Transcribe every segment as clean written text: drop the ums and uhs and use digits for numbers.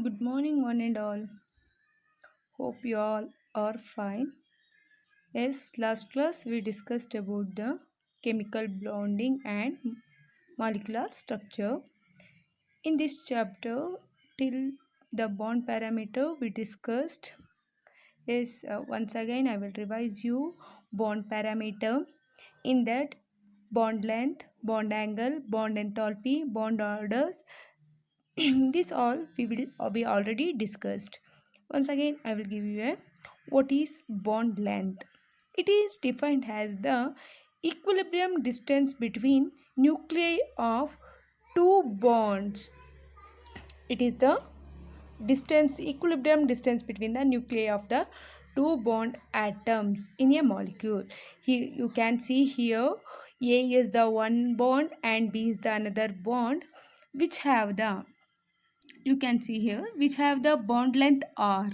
Good morning, one and all. Hope you all are fine. Yes, last class we discussed about the chemical bonding and molecular structure. In this chapter, till the bond parameter we discussed. Yes, once again I will revise you bond parameter. In that, bond length, bond angle, bond enthalpy, bond orders, this all we already discussed. Once again I will give you a what is bond length. It is defined as the equilibrium distance between nuclei of two bonds. It is the equilibrium distance between the nuclei of the two bond atoms in a molecule. Here you can see here A is the one bond and B is the another bond, which have the you can see here which have the bond length r.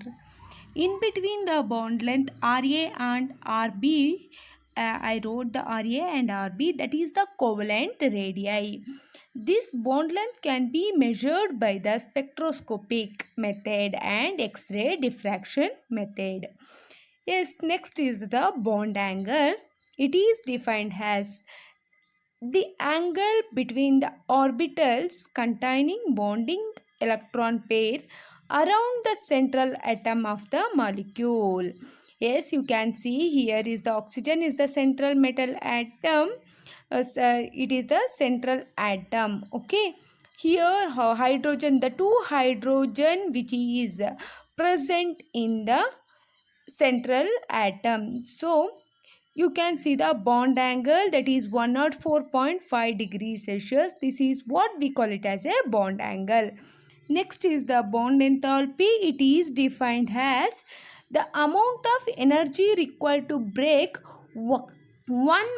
In between the bond length Ra and Rb, I wrote the Ra and Rb, that is the covalent radii. This bond length can be measured by the spectroscopic method and X-ray diffraction method. Yes, next is the bond angle. It is defined as the angle between the orbitals containing bonding electron pair around the central atom of the molecule. Yes, you can see here is the oxygen is the central metal atom. It is the central atom. Okay. Here hydrogen, the two hydrogen which is present in the central atom. So you can see the bond angle, that is 104.5 degrees Celsius. This is what we call it as a bond angle. Next is the bond enthalpy. It is defined as the amount of energy required to break 1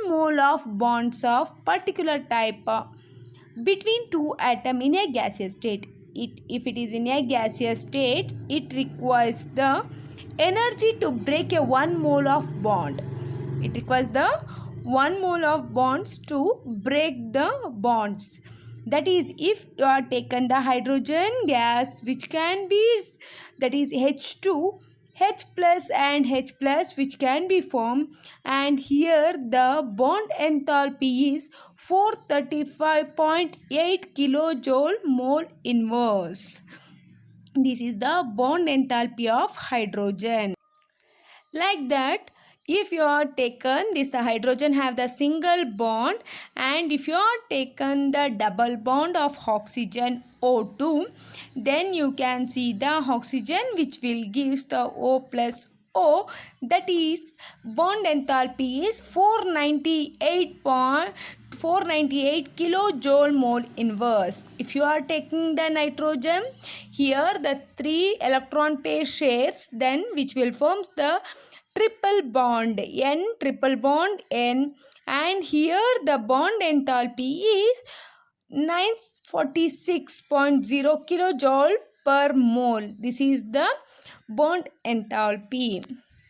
mole of bonds of particular type between two atoms in a gaseous state. If it is in a gaseous state, it requires the energy to break a 1 mole of bond. It requires the 1 mole of bonds to break the bonds. That is, if you are taken the hydrogen gas, which can be, that is H2, H plus and H plus, which can be formed, and here the bond enthalpy is 435.8 kilojoule mole inverse. This is the bond enthalpy of hydrogen. Like that, if you are taken this, the hydrogen have the single bond, and if you are taken the double bond of oxygen O2, then you can see the oxygen which will give the O plus O, that is bond enthalpy is 498 kilojoule mole inverse. If you are taking the nitrogen, here the 3 electron pair shares, then which will form the triple bond N, and here the bond enthalpy is 946.0 kilojoule per mole. This is the bond enthalpy.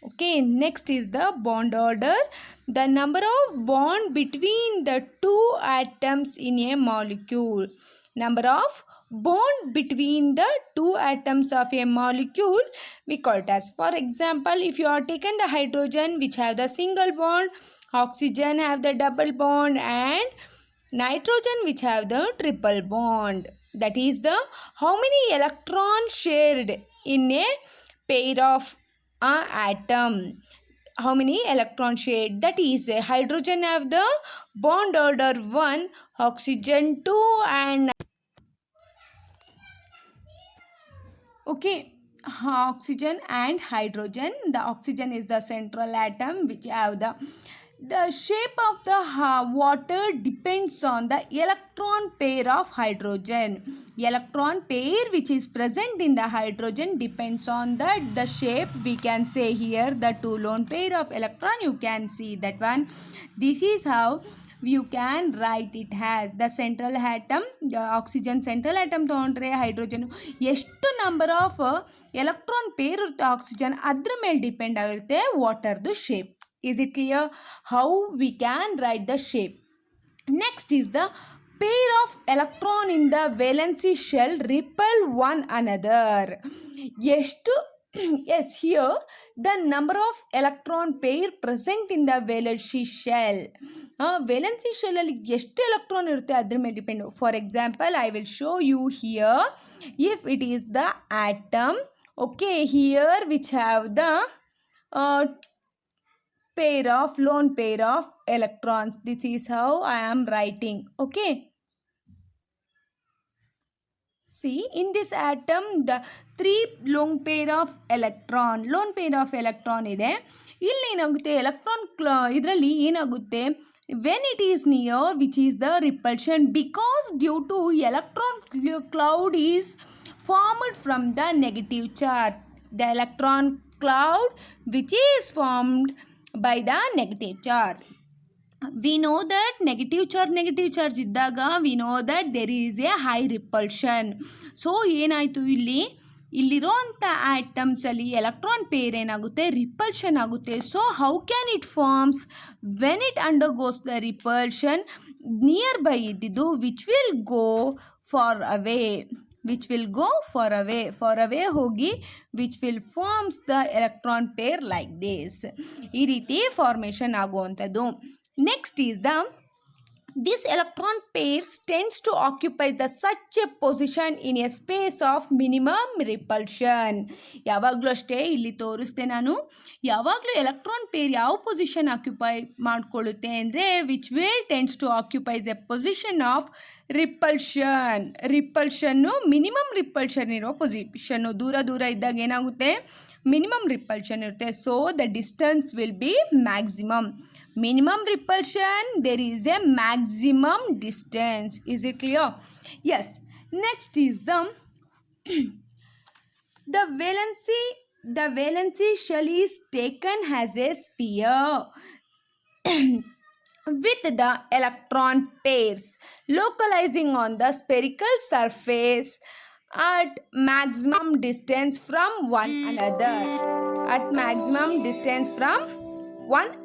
Okay, next is the bond order. The number of bond between the two atoms in a molecule. Number of bond between the two atoms of a molecule we call it as. For example, if you are taken the hydrogen which have the single bond, oxygen have the double bond, and nitrogen which have the triple bond. That is the how many electrons shared in a pair of atom. How many electrons shared? That is hydrogen have the bond order 1, oxygen 2, and okay, oxygen and hydrogen. The oxygen is the central atom which have the shape of the water depends on the electron pair of hydrogen. Electron pair which is present in the hydrogen depends on the shape. We can say here the two lone pair of electron, you can see that one. This is how you can write it as the central atom. The oxygen central atom ತೊಗೊಂಡ್ರೆ hydrogen ಎಷ್ಟು number of electron pair ಇರುತ್ತೆ oxygen ಅದ್ರ ಮೇಲೆ depend ಆಗಿರುತ್ತೆ ವಾಟರ್ದು shape. Is it clear how we can write the shape? Next is the pair of electron in the valency shell repel one another. ಎಷ್ಟು yes, here the number of electron pair present in the valency shell. valency shell ಅಲ್ಲಿ ಎಷ್ಟು electron ಇರುತ್ತೆ ಅದ್ರ ಮೇಲೆ depend. For example I will show you here. If it is the atom, okay, here which have the lone pair of electrons. This is how I am writing. Okay, see, in this atom the 3 lone pair of electron ಇದೆ. ಇಲ್ಲಿ ಏನಾಗುತ್ತೆ, electron ಇದರಲ್ಲಿ ಏನಾಗುತ್ತೆ, when it is near, which is the repulsion, because due to electron cloud is formed from the negative charge. The electron cloud which is formed by the negative charge. We know that negative charge ಇದ್ದಾಗ we know that there is a high repulsion. So ಏನಾಯಿತು, ಇಲ್ಲಿರೋಂಥ ಆಟಮ್ಸಲ್ಲಿ electron pair ಏನಾಗುತ್ತೆ, repulsion ಆಗುತ್ತೆ. So how can it forms, when it undergoes the repulsion, nearby ಇದ್ದಿದ್ದು which will go far away ಹೋಗಿ which will forms the electron pair like this. ಈ ರೀತಿ formation ಆಗುವಂಥದ್ದು. Next is this electron pairs tends to occupy such a position in a space of minimum repulsion. ಯಾವಾಗಲೂ ಅಷ್ಟೇ, ಇಲ್ಲಿ ತೋರಿಸ್ದೆ ನಾನು, ಯಾವಾಗಲೂ ಎಲೆಕ್ಟ್ರಾನ್ ಪೇರ್ ಯಾವ ಪೊಸಿಷನ್ ಆಕ್ಯುಪೈ ಮಾಡಿಕೊಳ್ಳುತ್ತೆ ಅಂದರೆ which will tends to occupies a position of ರಿಪಲ್ಷನ್ನು ಮಿನಿಮಮ್ ರಿಪಲ್ಷನ್ ಇರೋ ಪೊಸಿಷನ್ನು. ದೂರ ಇದ್ದಾಗ ಏನಾಗುತ್ತೆ, ಮಿನಿಮಮ್ ರಿಪಲ್ಷನ್ ಇರುತ್ತೆ. So the distance will be maximum. Minimum repulsion, there is a maximum distance. Is it clear? Yes. Next is the valency shell is taken as a sphere with the electron pairs localizing on the spherical surface at maximum distance from one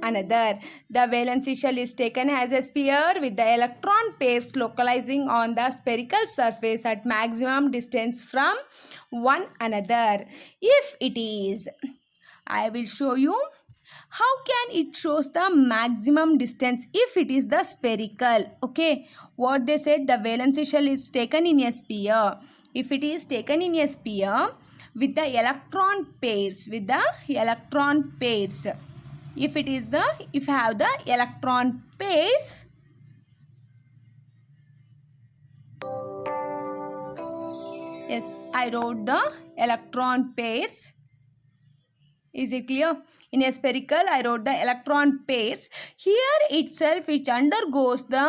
another. The valency shell is taken as a sphere with the electron pairs localizing on the spherical surface at maximum distance from one another. If it is, I will show you how can it shows the maximum distance if it is the spherical. Okay, what they said, the valency shell is taken in a sphere. If it is taken in a sphere with the electron pairs, if have the electron pairs, yes, I wrote the electron pairs. Is it clear? In a spherical, I wrote the electron pairs. Here itself, which undergoes the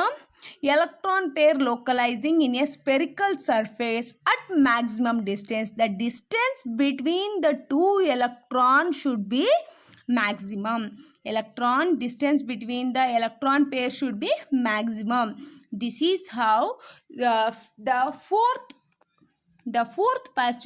electron pair localizing in a spherical surface at maximum distance. The distance between the two electrons should be maximum. Distance between the electron pair should be maximum. This is how the fourth postulate